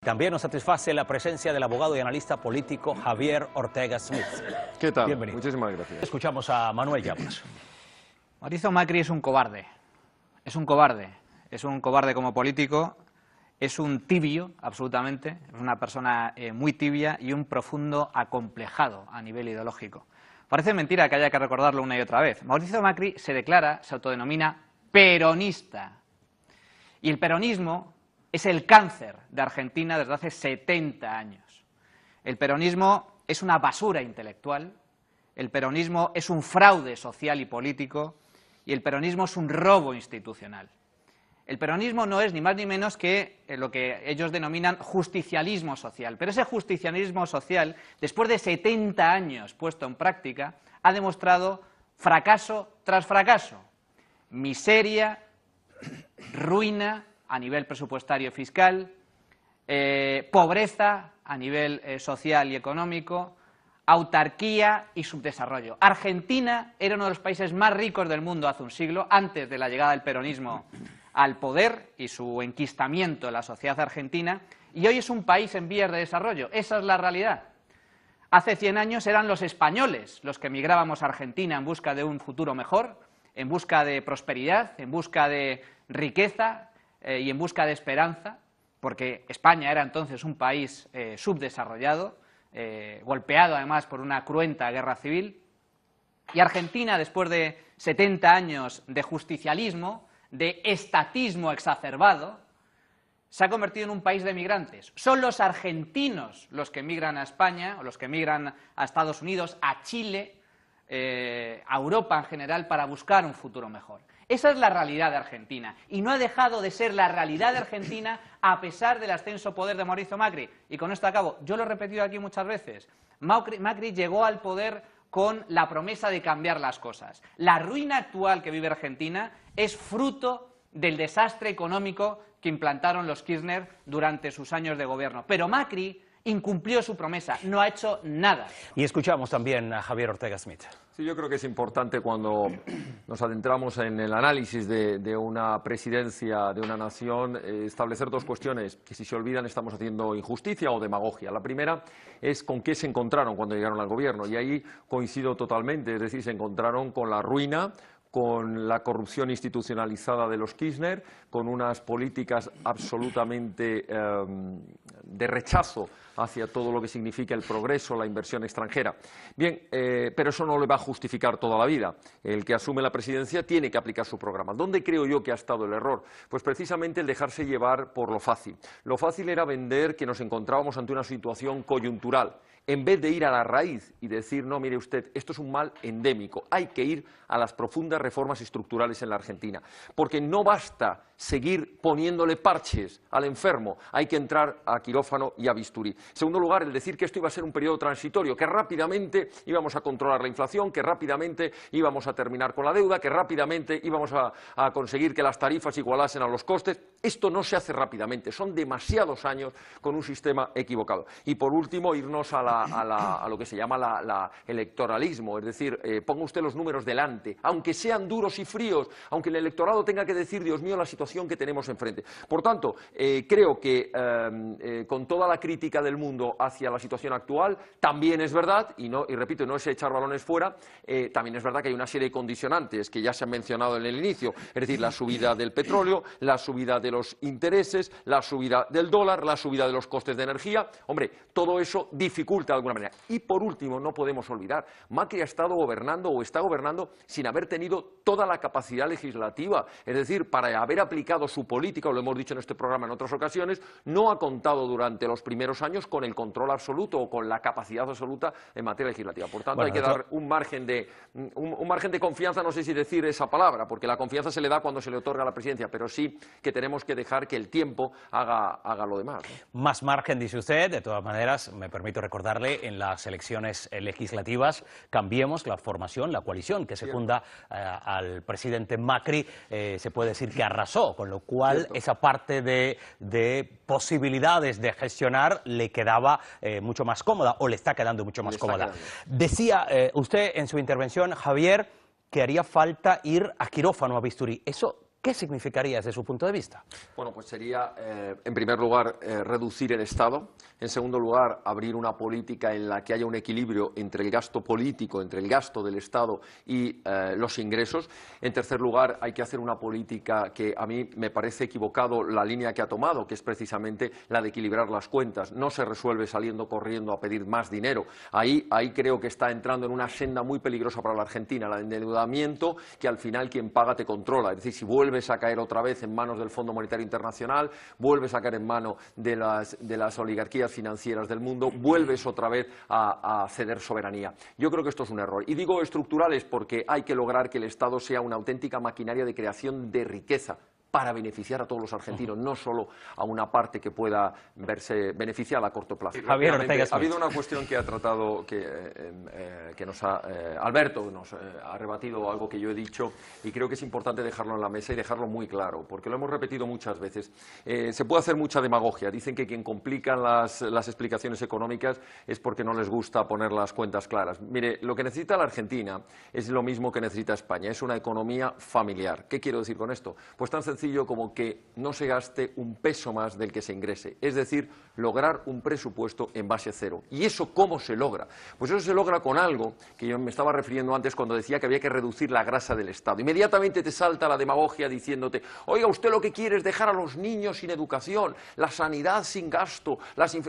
También nos satisface la presencia del abogado y analista político Javier Ortega Smith. ¿Qué tal? Bienvenido. Muchísimas gracias. Escuchamos a Manuel Llamas. Mauricio Macri es un cobarde. Es un cobarde. Es un cobarde como político. Es un tibio, absolutamente. Es una persona muy tibia y un profundo acomplejado a nivel ideológico. Parece mentira que haya que recordarlo una y otra vez. Mauricio Macri se autodenomina peronista. Y el peronismo es el cáncer de Argentina desde hace 70 años. El peronismo es una basura intelectual, el peronismo es un fraude social y político y el peronismo es un robo institucional. El peronismo no es ni más ni menos que lo que ellos denominan justicialismo social, pero ese justicialismo social, después de 70 años puesto en práctica, ha demostrado fracaso tras fracaso, miseria, ruina a nivel presupuestario y fiscal, pobreza a nivel social y económico, autarquía y subdesarrollo. Argentina era uno de los países más ricos del mundo hace un siglo, antes de la llegada del peronismo al poder y su enquistamiento en la sociedad argentina, y hoy es un país en vías de desarrollo. Esa es la realidad. Hace 100 años eran los españoles los que emigrábamos a Argentina en busca de un futuro mejor, en busca de prosperidad, en busca de riqueza, y en busca de esperanza, porque España era entonces un país subdesarrollado, golpeado además por una cruenta guerra civil, y Argentina, después de 70 años de justicialismo, de estatismo exacerbado, se ha convertido en un país de migrantes. Son los argentinos los que emigran a España, o los que emigran a Estados Unidos, a Chile, a Europa en general, para buscar un futuro mejor. Esa es la realidad de Argentina, y no ha dejado de ser la realidad de Argentina a pesar del ascenso al poder de Mauricio Macri. Y con esto acabo. Yo lo he repetido aquí muchas veces. Macri llegó al poder con la promesa de cambiar las cosas. La ruina actual que vive Argentina es fruto del desastre económico que implantaron los Kirchner durante sus años de gobierno. Pero Macri incumplió su promesa, no ha hecho nada. Y escuchamos también a Javier Ortega Smith. Sí, yo creo que es importante cuando nos adentramos en el análisis de una presidencia de una nación establecer dos cuestiones que, si se olvidan, estamos haciendo injusticia o demagogia. La primera es con qué se encontraron cuando llegaron al gobierno, y ahí coincido totalmente, es decir, se encontraron con la ruina, con la corrupción institucionalizada de los Kirchner, con unas políticas absolutamente de rechazo hacia todo lo que significa el progreso, la inversión extranjera. Bien, pero eso no le va a justificar toda la vida. El que asume la presidencia tiene que aplicar su programa. ¿Dónde creo yo que ha estado el error? Pues precisamente el dejarse llevar por lo fácil. Lo fácil era vender que nos encontrábamos ante una situación coyuntural, en vez de ir a la raíz y decir, no, mire usted, esto es un mal endémico, hay que ir a las profundas reformas estructurales en la Argentina, porque no basta seguir poniéndole parches al enfermo, hay que entrar a quirófano y a bisturí. En segundo lugar, el decir que esto iba a ser un periodo transitorio, que rápidamente íbamos a controlar la inflación, que rápidamente íbamos a terminar con la deuda, que rápidamente íbamos a conseguir que las tarifas igualasen a los costes. Esto no se hace rápidamente, son demasiados años con un sistema equivocado. Y por último, irnos a lo que se llama electoralismo, es decir, ponga usted los números delante, aunque sean duros y fríos, aunque el electorado tenga que decir, Dios mío, la situación que tenemos enfrente. Por tanto, creo que con toda la crítica del mundo hacia la situación actual, también es verdad, y repito, no es echar balones fuera, también es verdad que hay una serie de condicionantes que ya se han mencionado en el inicio, es decir, la subida del petróleo, la subida de los intereses, la subida del dólar, la subida de los costes de energía. Hombre, todo eso dificulta de alguna manera. Y por último, no podemos olvidar, Macri ha estado gobernando o está gobernando sin haber tenido toda la capacidad legislativa, es decir, para haber aplicado su política, lo hemos dicho en este programa en otras ocasiones, no ha contado durante los primeros años con el control absoluto o con la capacidad absoluta en materia legislativa. Por tanto, hay que dar un margen de confianza, no sé si decir esa palabra, porque la confianza se le da cuando se le otorga la presidencia, pero sí que tenemos que dejar que el tiempo haga lo demás, ¿no? Más margen, dice usted. De todas maneras, me permito recordarle, en las elecciones legislativas, Cambiemos, la formación, la coalición que secunda al presidente Macri, se puede decir que arrasó, con lo cual esa parte de posibilidades de gestionar le quedaba mucho más cómoda, o le está quedando mucho más cómoda. Decía usted en su intervención, Javier, que haría falta ir a quirófano, a bisturí. ¿Eso ¿Qué significaría desde su punto de vista? Bueno, pues sería, en primer lugar, reducir el Estado. En segundo lugar, abrir una política en la que haya un equilibrio entre el gasto político, entre el gasto del Estado y los ingresos. En tercer lugar, hay que hacer una política que a mí me parece equivocado la línea que ha tomado, que es precisamente la de equilibrar las cuentas. No se resuelve saliendo corriendo a pedir más dinero. Ahí creo que está entrando en una senda muy peligrosa para la Argentina, el endeudamiento, que al final quien paga te controla. Es decir, si vuelves a caer otra vez en manos del Fondo Monetario Internacional, vuelves a caer en manos de las oligarquías financieras del mundo, vuelves otra vez a ceder soberanía. Yo creo que esto es un error. Y digo estructurales porque hay que lograr que el Estado sea una auténtica maquinaria de creación de riqueza para beneficiar a todos los argentinos, no solo a una parte que pueda verse beneficiada a corto plazo. Javier Ortega ha habido una cuestión que ha tratado, Alberto nos ha rebatido algo que yo he dicho y creo que es importante dejarlo en la mesa y dejarlo muy claro, porque lo hemos repetido muchas veces. Se puede hacer mucha demagogia. Dicen que quien complica las explicaciones económicas es porque no les gusta poner las cuentas claras. Mire, lo que necesita la Argentina es lo mismo que necesita España, es una economía familiar. ¿Qué quiero decir con esto? Pues tan sencillo como que no se gaste un peso más del que se ingrese, es decir, lograr un presupuesto en base cero. ¿Y eso cómo se logra? Pues eso se logra con algo que yo me estaba refiriendo antes cuando decía que había que reducir la grasa del Estado. Inmediatamente te salta la demagogia diciéndote, oiga, usted lo que quiere es dejar a los niños sin educación, la sanidad sin gasto,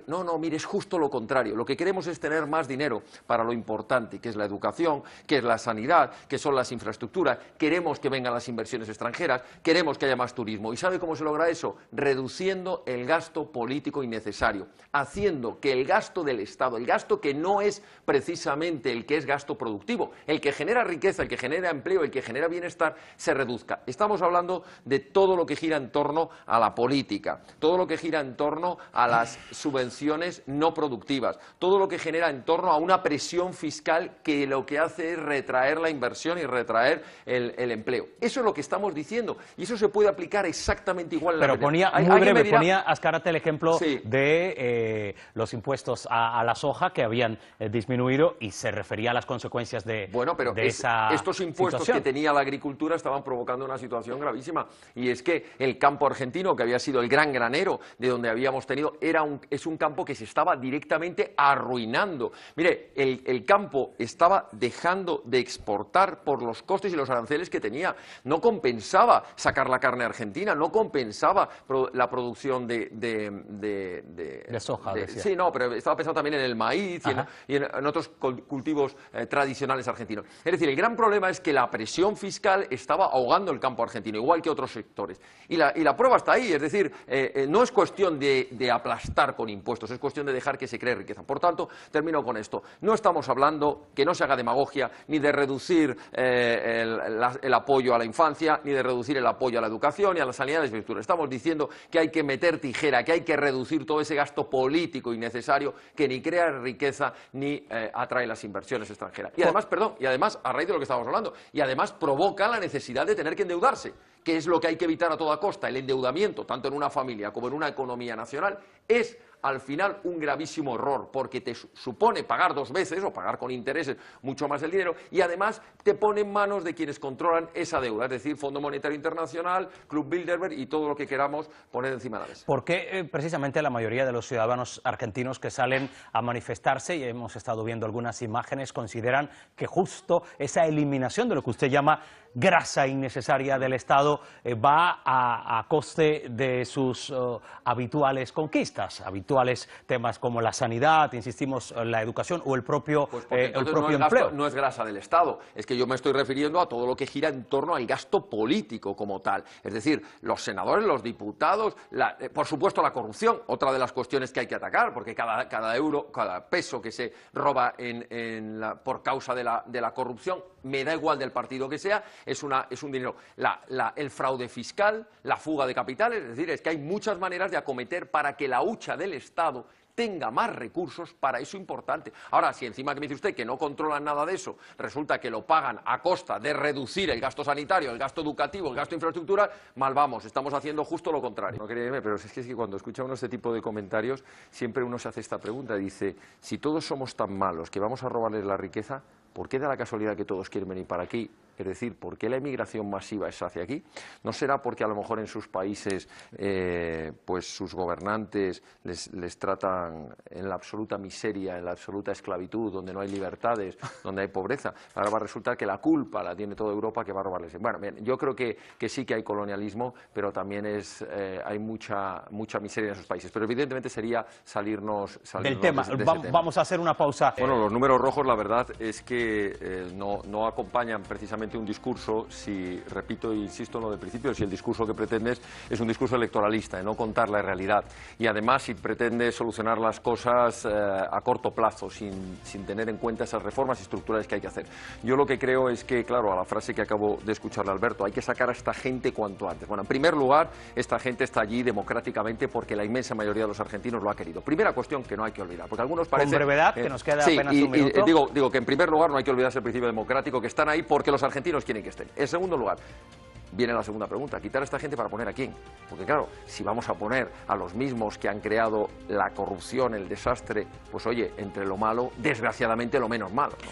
no, mire, es justo lo contrario. Lo que queremos es tener más dinero para lo importante, que es la educación, que es la sanidad, que son las infraestructuras. Queremos que vengan las inversiones extranjeras, queremos que haya más turismo. ¿Y sabe cómo se logra eso? Reduciendo el gasto político innecesario, haciendo que el gasto del Estado, el gasto que no es precisamente el que es gasto productivo, el que genera riqueza, el que genera empleo, el que genera bienestar, se reduzca. Estamos hablando de todo lo que gira en torno a la política, todo lo que gira en torno a las subvenciones no productivas, todo lo que genera en torno a una presión fiscal que lo que hace es retraer la inversión y retraer el empleo. Eso es lo que estamos diciendo y eso se puede aplicar exactamente igual en la Pero ponía, muy breve, ponía Azcárate el ejemplo de los impuestos a la soja que habían disminuido y se refería a las consecuencias de, estos impuestos que tenía la agricultura estaban provocando una situación gravísima y es que el campo argentino, que había sido el gran granero de donde habíamos tenido, es un campo que se estaba directamente arruinando. Mire, el campo estaba dejando de exportar por los costes y los aranceles que tenía. No compensaba sacar la carne argentina, no compensaba la producción de soja. Sí, no, pero estaba pensando también en el maíz y en otros cultivos tradicionales argentinos. Es decir, el gran problema es que la presión fiscal estaba ahogando el campo argentino, igual que otros sectores. Y la prueba está ahí, es decir, no es cuestión de aplastar con impuestos, es cuestión de dejar que se cree riqueza. Por tanto, termino con esto. No estamos hablando, que no se haga demagogia, ni de reducir el apoyo a la infancia, ni de reducir el apoyo a la educación y a la sanidad y a la infraestructura. Estamos diciendo que hay que meter tijera, que hay que reducir todo ese gasto político innecesario que ni crea riqueza ni atrae las inversiones extranjeras. Y además, a raíz de lo que estábamos hablando, y además provoca la necesidad de tener que endeudarse, que es lo que hay que evitar a toda costa. El endeudamiento, tanto en una familia como en una economía nacional, es al final un gravísimo error, porque te supone pagar dos veces o pagar con intereses mucho más el dinero y además te pone en manos de quienes controlan esa deuda, es decir, Fondo Monetario Internacional, Club Bilderberg y todo lo que queramos poner encima de la mesa. ¿Por qué precisamente la mayoría de los ciudadanos argentinos que salen a manifestarse, y hemos estado viendo algunas imágenes, consideran que justo esa eliminación de lo que usted llama grasa innecesaria del Estado va a coste de sus habituales conquistas, habituales temas como la sanidad, insistimos, la educación o el propio, empleo? No es grasa del Estado, es que yo me estoy refiriendo a todo lo que gira en torno al gasto político como tal, es decir, los senadores, los diputados, por supuesto la corrupción, otra de las cuestiones que hay que atacar, porque cada euro, cada peso que se roba por causa de la corrupción, me da igual del partido que sea, es un dinero. El fraude fiscal, la fuga de capitales, es decir, es que hay muchas maneras de acometer para que la hucha del Estado tenga más recursos para eso importante. Ahora, si encima que me dice usted que no controlan nada de eso, resulta que lo pagan a costa de reducir el gasto sanitario, el gasto educativo, el gasto de infraestructura, mal vamos, estamos haciendo justo lo contrario. No créeme, pero es que cuando escucha uno este tipo de comentarios, siempre uno se hace esta pregunta, dice, si todos somos tan malos que vamos a robarles la riqueza, ¿por qué da la casualidad que todos quieren venir para aquí Es decir, ¿por qué la inmigración masiva es hacia aquí? ¿No será porque a lo mejor en sus países pues sus gobernantes les tratan en la absoluta miseria, en la absoluta esclavitud, donde no hay libertades, donde hay pobreza? Ahora va a resultar que la culpa la tiene toda Europa, que va a robarles. Bueno, bien, yo creo que sí que hay colonialismo, pero también hay mucha miseria en esos países. Pero evidentemente sería salirnos del tema. de ese tema. Vamos a hacer una pausa. Bueno, los números rojos, la verdad es que no acompañan precisamente un discurso, si, repito e insisto en lo del principio, si el discurso que pretendes es un discurso electoralista, de no contar la realidad. Y además, si pretendes solucionar las cosas a corto plazo, sin tener en cuenta esas reformas estructurales que hay que hacer. Yo lo que creo es que, claro, a la frase que acabo de escucharle a Alberto, hay que sacar a esta gente cuanto antes. Bueno, en primer lugar, esta gente está allí democráticamente porque la inmensa mayoría de los argentinos lo ha querido. Primera cuestión que no hay que olvidar, porque algunos parecen... Con brevedad, que nos queda sí, apenas un minuto. Digo que en primer lugar no hay que olvidarse el principio democrático, que están ahí porque los argentinos quieren que estén. En segundo lugar, viene la segunda pregunta, ¿quitar a esta gente para poner a quién? Porque claro, si vamos a poner a los mismos que han creado la corrupción, el desastre, pues oye, entre lo malo, desgraciadamente lo menos malo, ¿no?